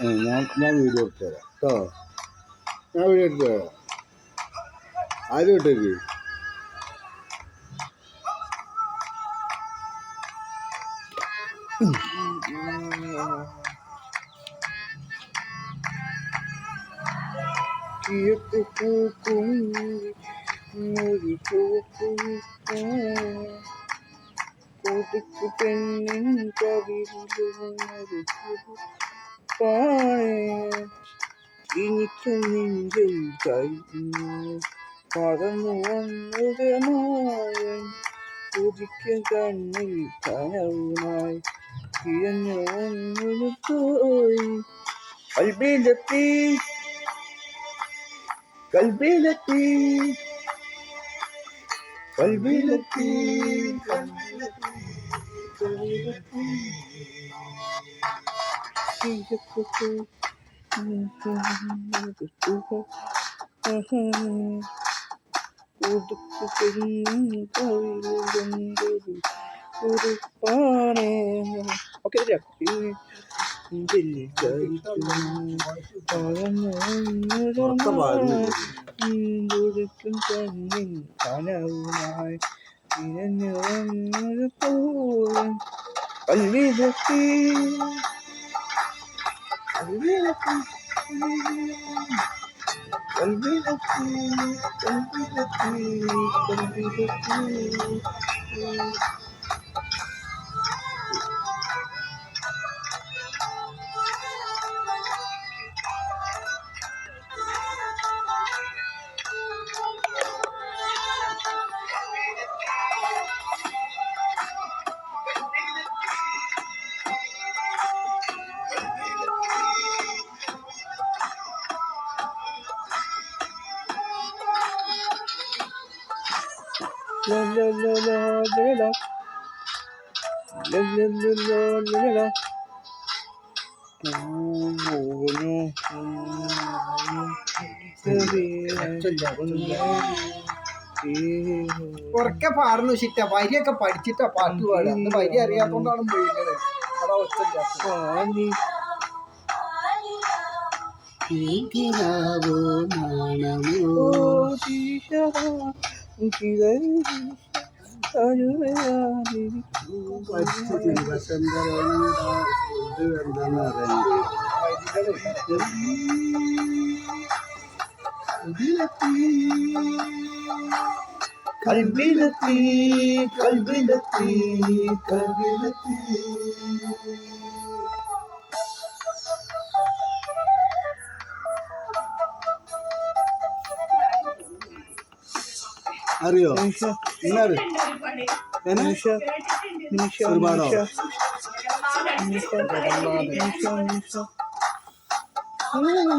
ഞാൻ വീഡിയോ എടുത്തു തരാം കേട്ടോ. ഞാൻ വീഡിയോ എടുത്തു തരാം. ആരും ഇട്ടേക്ക്. കൊതിക്കു പെണ്ണിൻ കവിളിലൊരു എനിക്കും നെഞ്ചിൽ കഴിഞ്ഞു പറന്നു വന്നതനായൻ കൊതിക്കും കണ്ണിൽ കനവുമായി തിരഞ്ഞു വന്നു പോയി കൽബിലെത്തി കൽബിലെത്തി കൽബിലെത്തി കൽബിലെത്തി ഓക്കെ കണ്ണിൻ കനവുമായി തിരഞ്ഞു വന്നത് പോലെ കൽവിലെത്തി കൽവിലെത്തി കൽവിലെത്തി കൽവിലെത്തി കൽവിലെത്തി La la la la la la la la la la la la. ഉറക്കെ പാടുന്നു ചിറ്റ വരിയൊക്കെ പഠിച്ചിട്ടാ പാട്ട് പാടുക. അന്ന് വരി അറിയാത്തോണ്ടാണ് പോയിരുന്നത്. അതാ ഒച്ച കൽബിലെത്തി കൽബിലെത്തി കൽബിലെത്തി അറിയോ ഇന്നത് ഒരുപാടോ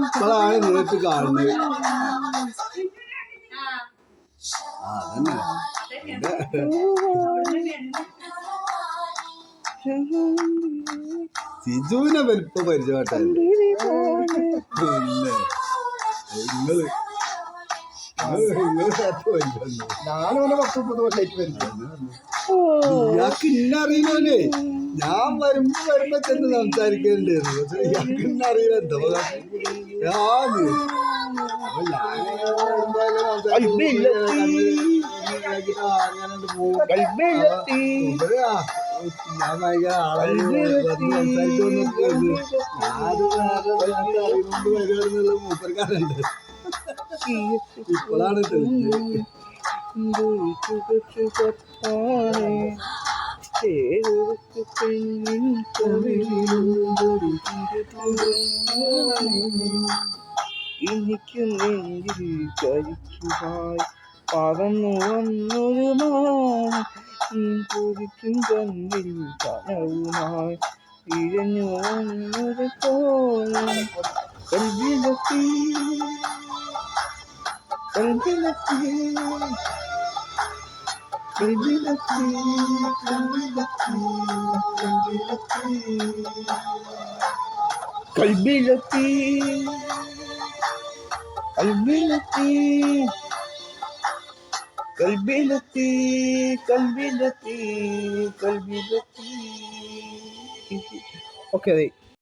ഇപ്പോഴാണ് നേരിട്ട് കാണുന്നത്. അതന്നെ സിജുവിനെ വലിപ്പ പരിചയമായിട്ടല്ലേ നിങ്ങള് ഞാനും 10-30 കൊല്ലായിട്ട് വരുന്നത്. ഇയാൾക്ക് ഇന്ന അറിയില്ലേ. ഞാൻ വരുമ്പോ ചെന്ന് സംസാരിക്കേണ്ടായിരുന്നു. പക്ഷെ ഇയാൾക്ക് ഇന്ന അറിയില്ല. എന്താ ഞാൻ ഭയങ്കര അറിയുകൊണ്ട് വരുവാന്നുള്ള മൂപ്പർക്കാരുണ്ട്. ഇപ്പോഴാണ് എനിക്കും നെഞ്ചിൽ കരിക്കുമായി പറന്നു വന്നൊരു മാതിക്കും കണ്ണിൽ കനവുമായി തിരഞ്ഞു വന്നത് പോലെ കൽബിലെത്തി കൽബിലെത്തി കൽബിലെത്തി കൽബിലെത്തി കൽബിലെത്തി കൽബിലെത്തി കൽബിലെത്തി കൽബിലെത്തി. ഓക്കെ അതെ.